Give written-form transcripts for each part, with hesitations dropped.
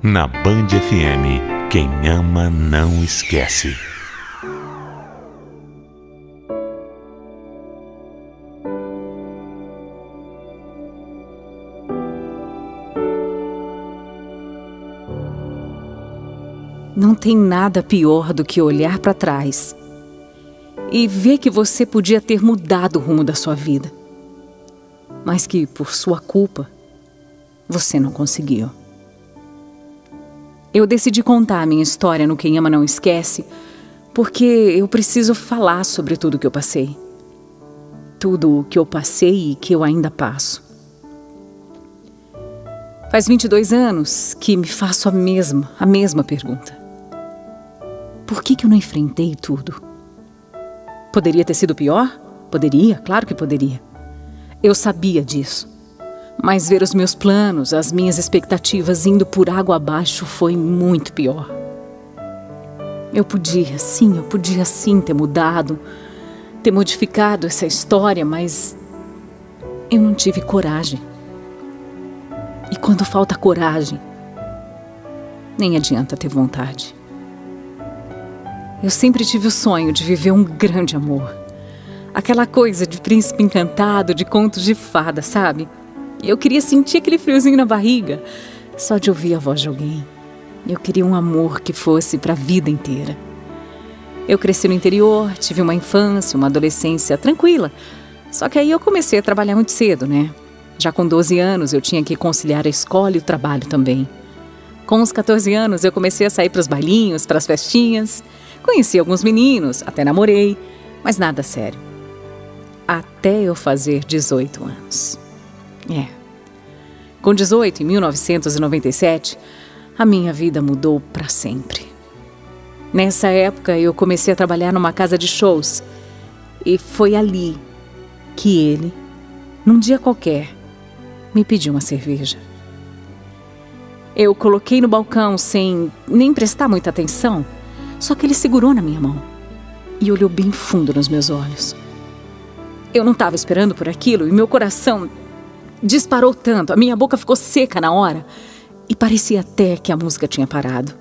Na Band FM, quem ama não esquece. Não tem nada pior do que olhar para trás e ver que você podia ter mudado o rumo da sua vida, mas que, por sua culpa, você não conseguiu. Eu decidi contar a minha história no Quem Ama Não Esquece porque eu preciso falar sobre tudo que eu passei. Tudo o que eu passei e que eu ainda passo. Faz 22 anos que me faço a mesma pergunta. Por que eu não enfrentei tudo? Poderia ter sido pior? Poderia, claro que poderia. Eu sabia disso. Mas ver os meus planos, as minhas expectativas indo por água abaixo foi muito pior. Eu podia sim ter mudado, ter modificado essa história, mas eu não tive coragem. E quando falta coragem, nem adianta ter vontade. Eu sempre tive o sonho de viver um grande amor. Aquela coisa de príncipe encantado, de contos de fada, sabe? Eu queria sentir aquele friozinho na barriga, só de ouvir a voz de alguém. Eu queria um amor que fosse para a vida inteira. Eu cresci no interior, tive uma infância, uma adolescência tranquila. Só que aí eu comecei a trabalhar muito cedo, né? Já com 12 anos eu tinha que conciliar a escola e o trabalho também. Com uns 14 anos eu comecei a sair para os bailinhos, para as festinhas. Conheci alguns meninos, até namorei, mas nada sério. Até eu fazer 18 anos. Com 18, em 1997, a minha vida mudou para sempre. Nessa época eu comecei a trabalhar numa casa de shows. E foi ali que ele, num dia qualquer, me pediu uma cerveja. Eu coloquei no balcão sem nem prestar muita atenção, só que ele segurou na minha mão e olhou bem fundo nos meus olhos. Eu não estava esperando por aquilo e meu coração disparou tanto, a minha boca ficou seca na hora e parecia até que a música tinha parado.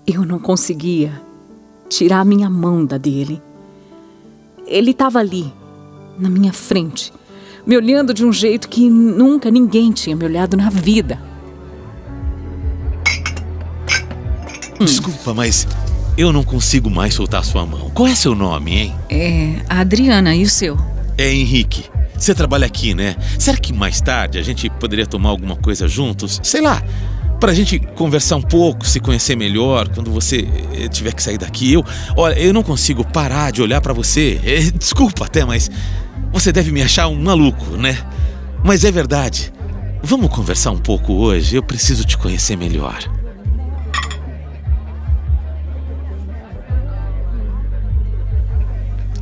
Eu não conseguia tirar a minha mão da dele. Ele estava ali, na minha frente, me olhando de um jeito que nunca ninguém tinha me olhado na vida. Desculpa, mas eu não consigo mais soltar sua mão. Qual é seu nome, hein? É a Adriana, e o seu? É Henrique. Você trabalha aqui, né? Será que mais tarde a gente poderia tomar alguma coisa juntos? Sei lá, pra gente conversar um pouco, se conhecer melhor, quando você tiver que sair daqui. Olha, eu não consigo parar de olhar pra você. Desculpa até, mas você deve me achar um maluco, né? Mas é verdade. Vamos conversar um pouco hoje? Eu preciso te conhecer melhor.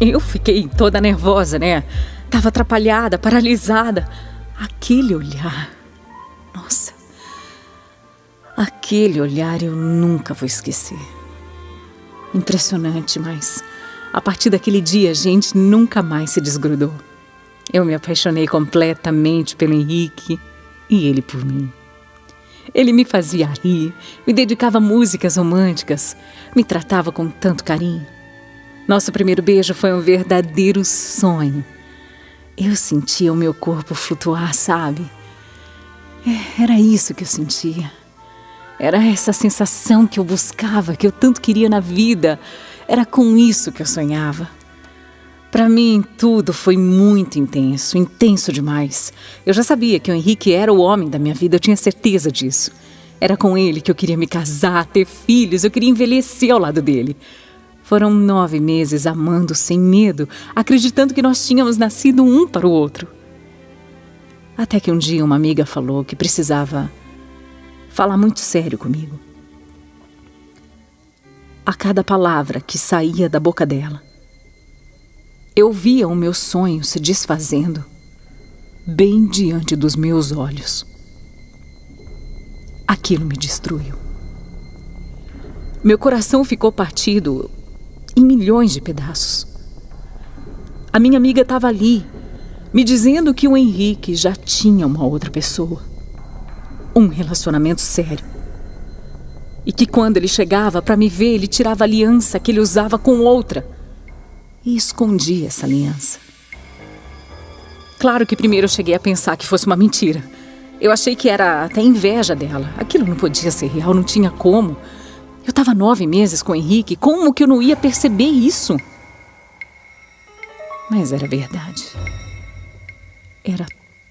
Eu fiquei toda nervosa, né? Tava atrapalhada, paralisada. Aquele olhar... Nossa... Aquele olhar eu nunca vou esquecer. Impressionante, mas... A partir daquele dia, a gente nunca mais se desgrudou. Eu me apaixonei completamente pelo Henrique e ele por mim. Ele me fazia rir, me dedicava a músicas românticas, me tratava com tanto carinho. Nosso primeiro beijo foi um verdadeiro sonho. Eu sentia o meu corpo flutuar, sabe? Era isso que eu sentia. Era essa sensação que eu buscava, que eu tanto queria na vida. Era com isso que eu sonhava. Para mim, tudo foi muito intenso, intenso demais. Eu já sabia que o Henrique era o homem da minha vida, eu tinha certeza disso. Era com ele que eu queria me casar, ter filhos, eu queria envelhecer ao lado dele. Foram 9 meses amando sem medo, acreditando que nós tínhamos nascido um para o outro. Até que um dia uma amiga falou que precisava falar muito sério comigo. A cada palavra que saía da boca dela, eu via o meu sonho se desfazendo bem diante dos meus olhos. Aquilo me destruiu. Meu coração ficou partido em milhões de pedaços. A minha amiga estava ali, me dizendo que o Henrique já tinha uma outra pessoa. Um relacionamento sério. E que quando ele chegava para me ver, ele tirava a aliança que ele usava com outra e escondia essa aliança. Claro que primeiro eu cheguei a pensar que fosse uma mentira. Eu achei que era até inveja dela. Aquilo não podia ser real, não tinha como. Eu estava 9 meses com o Henrique, como que eu não ia perceber isso? Mas era verdade. Era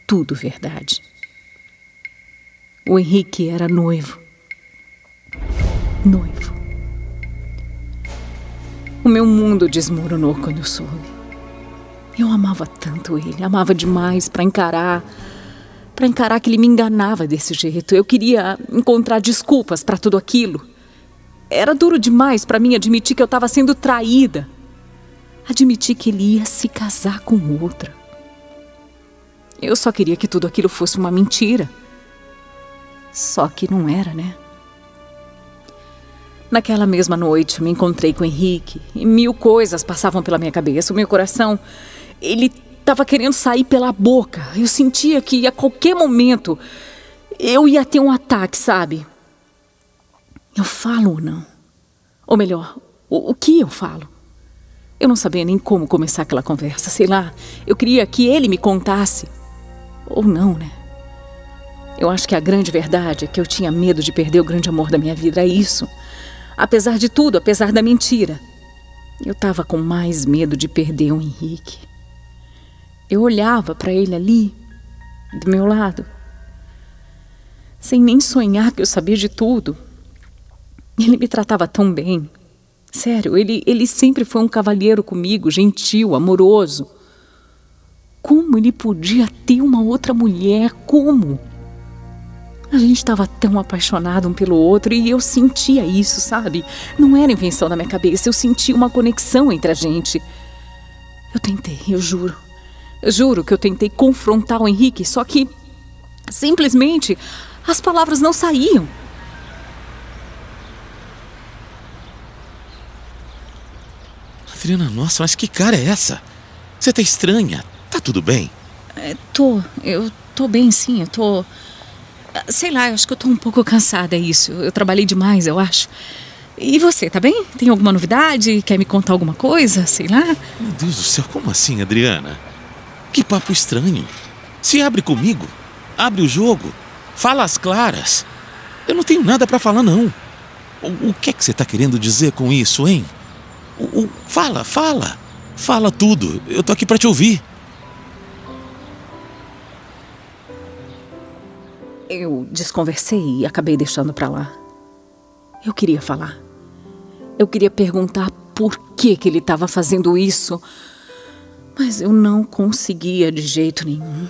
tudo verdade. O Henrique era noivo. Noivo. O meu mundo desmoronou quando eu soube. Eu amava tanto ele, amava demais para encarar que ele me enganava desse jeito. Eu queria encontrar desculpas para tudo aquilo. Era duro demais para mim admitir que eu estava sendo traída. Admitir que ele ia se casar com outra. Eu só queria que tudo aquilo fosse uma mentira. Só que não era, né? Naquela mesma noite, eu me encontrei com o Henrique e 1000 coisas passavam pela minha cabeça. O meu coração, ele estava querendo sair pela boca. Eu sentia que a qualquer momento eu ia ter um ataque, sabe? Eu falo ou não? Ou melhor, o que eu falo? Eu não sabia nem como começar aquela conversa, sei lá. Eu queria que ele me contasse. Ou não, né? Eu acho que a grande verdade é que eu tinha medo de perder o grande amor da minha vida, é isso. Apesar de tudo, apesar da mentira, eu estava com mais medo de perder o Henrique. Eu olhava para ele ali, do meu lado, sem nem sonhar que eu sabia de tudo. Ele me tratava tão bem. Sério, ele sempre foi um cavalheiro comigo, gentil, amoroso. Como ele podia ter uma outra mulher? Como? A gente estava tão apaixonado um pelo outro e eu sentia isso, sabe? Não era invenção da minha cabeça, eu sentia uma conexão entre a gente. Eu tentei, eu juro. Eu juro que eu tentei confrontar o Henrique, só que simplesmente as palavras não saíam. Adriana, nossa, mas que cara é essa? Você tá estranha. Tá tudo bem? Eu tô bem, sim, eu tô... Sei lá, eu acho que eu tô um pouco cansada, é isso. Eu trabalhei demais, eu acho. E você, tá bem? Tem alguma novidade? Quer me contar alguma coisa? Sei lá. Meu Deus do céu, como assim, Adriana? Que papo estranho. Se abre comigo. Abre o jogo. Fala às claras. Eu não tenho nada pra falar, não. O que é que você tá querendo dizer com isso, hein? Fala. Fala tudo. Eu tô aqui pra te ouvir. Eu desconversei e acabei deixando pra lá. Eu queria falar. Eu queria perguntar por que ele estava fazendo isso. Mas eu não conseguia de jeito nenhum.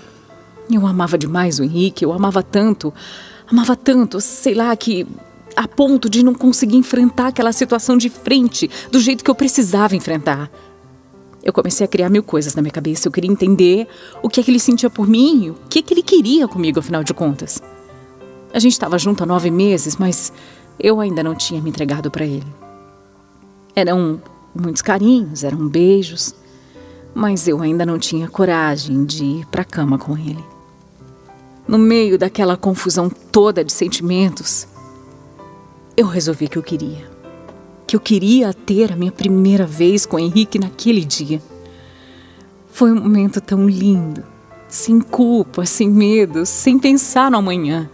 Eu amava demais o Henrique, eu amava tanto, sei lá, que a ponto de não conseguir enfrentar aquela situação de frente, do jeito que eu precisava enfrentar. Eu comecei a criar 1000 coisas na minha cabeça. Eu queria entender o que é que ele sentia por mim, o que é que ele queria comigo, afinal de contas. A gente estava junto há 9 meses, mas eu ainda não tinha me entregado para ele. Eram muitos carinhos, eram beijos, mas eu ainda não tinha coragem de ir para a cama com ele. No meio daquela confusão toda de sentimentos, eu resolvi que eu queria ter a minha primeira vez com o Henrique naquele dia. Foi um momento tão lindo, sem culpa, sem medo, sem pensar no amanhã.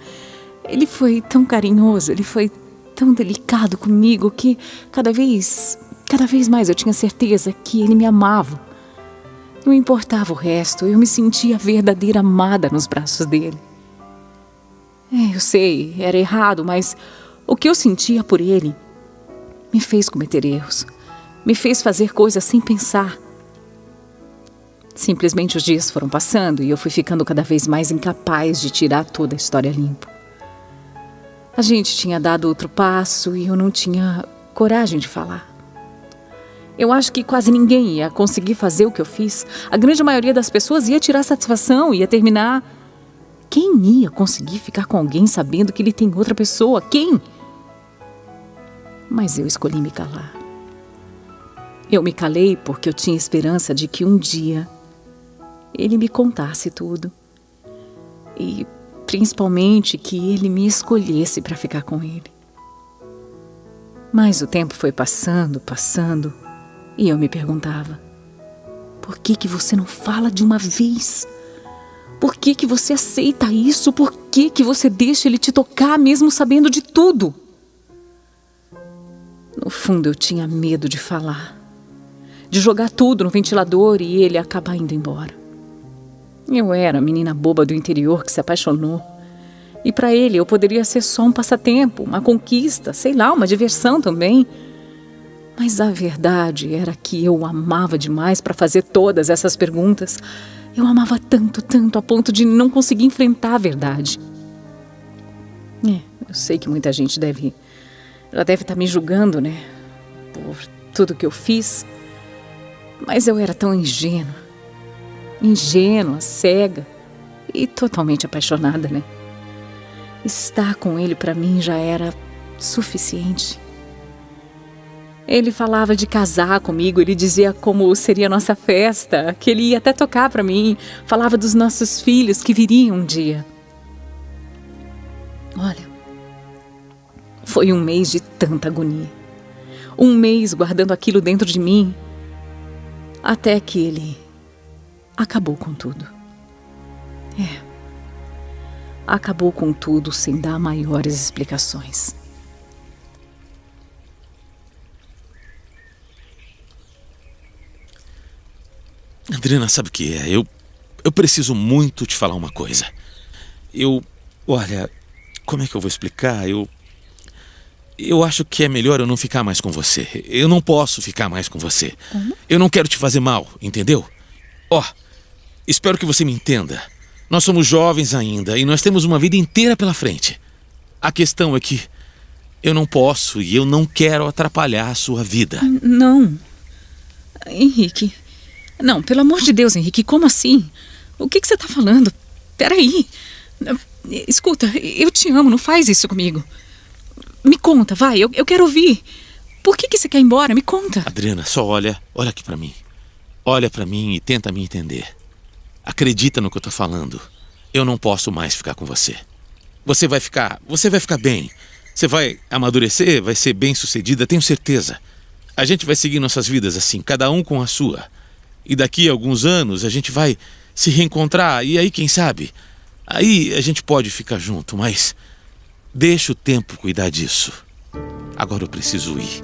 Ele foi tão carinhoso, ele foi tão delicado comigo que cada vez mais eu tinha certeza que ele me amava. Não importava o resto, eu me sentia a verdadeira amada nos braços dele. Eu sei, era errado, mas o que eu sentia por ele me fez cometer erros, me fez fazer coisas sem pensar. Simplesmente os dias foram passando e eu fui ficando cada vez mais incapaz de tirar toda a história limpo. A gente tinha dado outro passo e eu não tinha coragem de falar. Eu acho que quase ninguém ia conseguir fazer o que eu fiz. A grande maioria das pessoas ia tirar satisfação, ia terminar. Quem ia conseguir ficar com alguém sabendo que ele tem outra pessoa? Quem? Mas eu escolhi me calar. Eu me calei porque eu tinha esperança de que um dia ele me contasse tudo. E principalmente que ele me escolhesse para ficar com ele. Mas o tempo foi passando, passando, e eu me perguntava: por que você não fala de uma vez? Por que você aceita isso? Por que você deixa ele te tocar mesmo sabendo de tudo? No fundo eu tinha medo de falar, de jogar tudo no ventilador e ele acabar indo embora. Eu era a menina boba do interior que se apaixonou. E para ele eu poderia ser só um passatempo, uma conquista, sei lá, uma diversão também. Mas a verdade era que eu o amava demais para fazer todas essas perguntas. Eu amava tanto, tanto, a ponto de não conseguir enfrentar a verdade. Eu sei que muita gente ela deve estar me julgando, né? Por tudo que eu fiz. Mas eu era tão ingênua, cega e totalmente apaixonada, né? Estar com ele para mim já era suficiente. Ele falava de casar comigo, ele dizia como seria a nossa festa, que ele ia até tocar para mim, falava dos nossos filhos que viriam um dia. Olha, foi um mês de tanta agonia. Um mês guardando aquilo dentro de mim, até que ele acabou com tudo. Acabou com tudo sem dar maiores explicações. Adriana, sabe o que é? Eu preciso muito te falar uma coisa. Olha, como é que eu vou explicar? Eu acho que é melhor eu não ficar mais com você. Eu não posso ficar mais com você. Eu não quero te fazer mal, entendeu? Espero que você me entenda. Nós somos jovens ainda e nós temos uma vida inteira pela frente. A questão é que eu não posso e eu não quero atrapalhar a sua vida. Não, Henrique. Não, pelo amor de Deus, Henrique, como assim? O que você está falando? Peraí. Escuta, eu te amo, não faz isso comigo. Me conta, vai, eu quero ouvir. Por que você quer ir embora? Me conta. Adriana, só olha aqui pra mim. Olha pra mim e tenta me entender. Acredita no que eu tô falando. Eu não posso mais ficar com você. Você vai ficar bem. Você vai amadurecer, vai ser bem-sucedida, tenho certeza. A gente vai seguir nossas vidas assim, cada um com a sua. E daqui a alguns anos a gente vai se reencontrar e aí, quem sabe, aí a gente pode ficar junto, mas deixa o tempo cuidar disso. Agora eu preciso ir.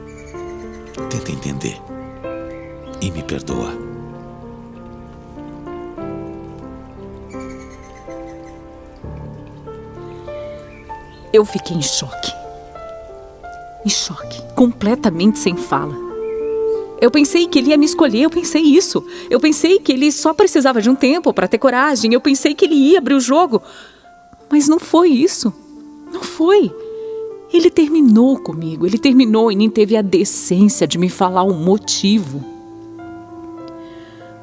Tenta entender. E me perdoa. Eu fiquei em choque. Completamente sem fala. Eu pensei que ele ia me escolher, eu pensei isso. Eu pensei que ele só precisava de um tempo para ter coragem. Eu pensei que ele ia abrir o jogo. Mas não foi isso. Não foi. Ele terminou comigo. Ele terminou e nem teve a decência de me falar o motivo.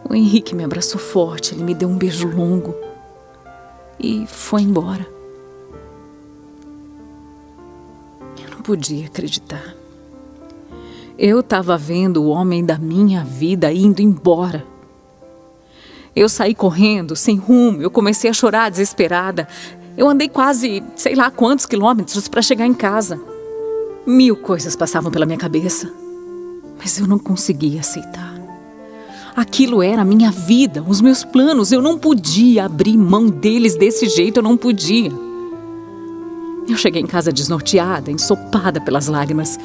O Henrique me abraçou forte, ele me deu um beijo longo e foi embora. Eu não podia acreditar. Eu estava vendo o homem da minha vida indo embora. Eu saí correndo, sem rumo, eu comecei a chorar desesperada. Eu andei quase, sei lá quantos quilômetros para chegar em casa. 1000 coisas passavam pela minha cabeça, mas eu não conseguia aceitar. Aquilo era a minha vida, os meus planos. Eu não podia abrir mão deles desse jeito, eu não podia. Eu cheguei em casa desnorteada, ensopada pelas lágrimas.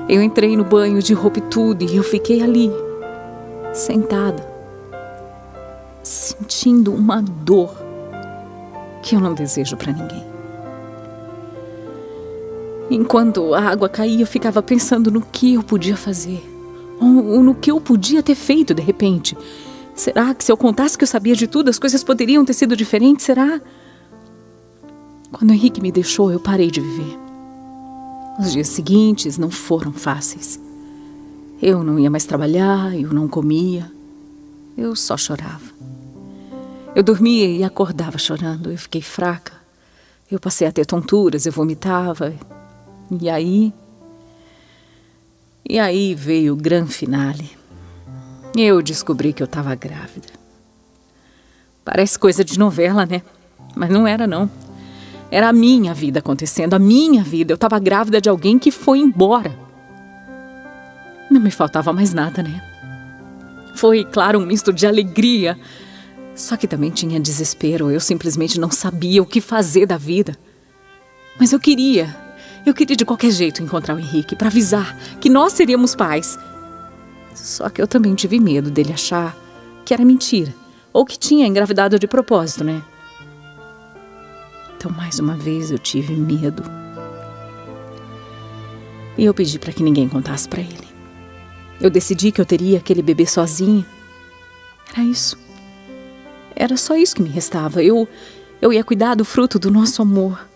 Eu entrei no banho de roupa e tudo e eu fiquei ali, sentada, sentindo uma dor que eu não desejo para ninguém. Enquanto a água caía, eu ficava pensando no que eu podia fazer, ou no que eu podia ter feito de repente. Será que se eu contasse que eu sabia de tudo, as coisas poderiam ter sido diferentes? Será? Quando o Henrique me deixou, eu parei de viver. Os dias seguintes não foram fáceis. Eu não ia mais trabalhar, eu não comia, eu só chorava. Eu dormia e acordava chorando, eu fiquei fraca. Eu passei a ter tonturas, eu vomitava. E aí veio o grande finale. Eu descobri que eu estava grávida. Parece coisa de novela, né? Mas não era, não. Era a minha vida acontecendo, a minha vida. Eu estava grávida de alguém que foi embora. Não me faltava mais nada, né? Foi, claro, um misto de alegria. Só que também tinha desespero. Eu simplesmente não sabia o que fazer da vida. Mas eu queria de qualquer jeito encontrar o Henrique para avisar que nós seríamos pais. Só que eu também tive medo dele achar que era mentira. Ou que tinha engravidado de propósito, né? Então, mais uma vez, eu tive medo. E eu pedi para que ninguém contasse para ele. Eu decidi que eu teria aquele bebê sozinha. Era isso. Era só isso que me restava. Eu ia cuidar do fruto do nosso amor.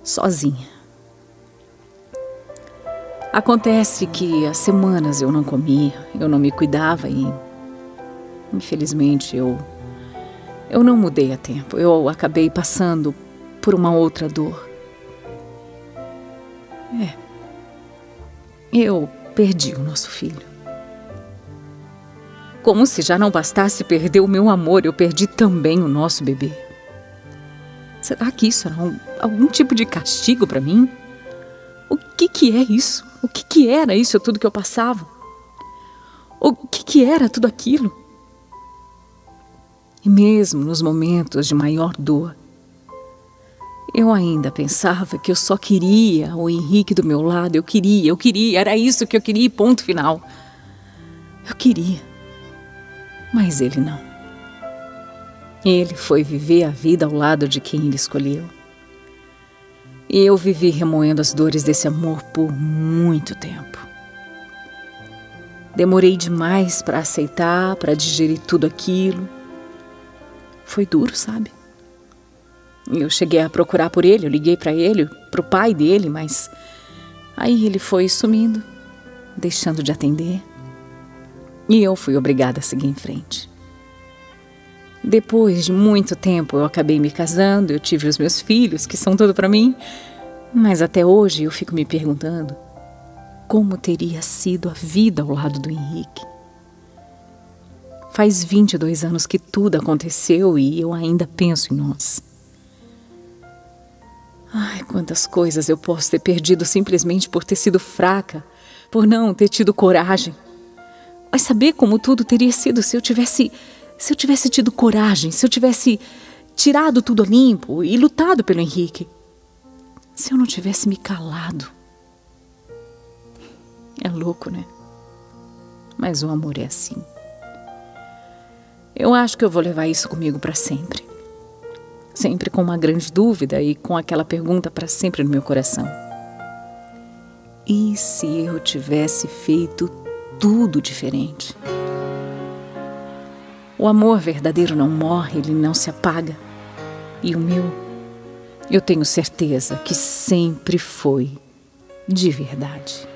Sozinha. Acontece que há semanas eu não comia, eu não me cuidava e, infelizmente, eu não mudei a tempo. Eu acabei passando por uma outra dor. Eu perdi o nosso filho. Como se já não bastasse perder o meu amor, eu perdi também o nosso bebê. Será que isso era algum tipo de castigo para mim? O que é isso? O que era isso tudo que eu passava? O que era tudo aquilo? E mesmo nos momentos de maior dor, eu ainda pensava que eu só queria o Henrique do meu lado. Eu queria, era isso que eu queria, ponto final. Eu queria, mas ele não. Ele foi viver a vida ao lado de quem ele escolheu. E eu vivi remoendo as dores desse amor por muito tempo. Demorei demais para aceitar, para digerir tudo aquilo. Foi duro, sabe? Eu cheguei a procurar por ele, eu liguei para ele, pro pai dele, mas aí ele foi sumindo, deixando de atender. E eu fui obrigada a seguir em frente. Depois de muito tempo eu acabei me casando, eu tive os meus filhos, que são tudo para mim, mas até hoje eu fico me perguntando como teria sido a vida ao lado do Henrique. Faz 22 anos que tudo aconteceu e eu ainda penso em nós. Ai, quantas coisas eu posso ter perdido simplesmente por ter sido fraca, por não ter tido coragem. Mas saber como tudo teria sido se eu tivesse tido coragem, se eu tivesse tirado tudo a limpo e lutado pelo Henrique. Se eu não tivesse me calado. É louco, né? Mas o amor é assim. Eu acho que eu vou levar isso comigo para sempre. Sempre com uma grande dúvida e com aquela pergunta para sempre no meu coração. E se eu tivesse feito tudo diferente? O amor verdadeiro não morre, ele não se apaga. E o meu, eu tenho certeza que sempre foi de verdade.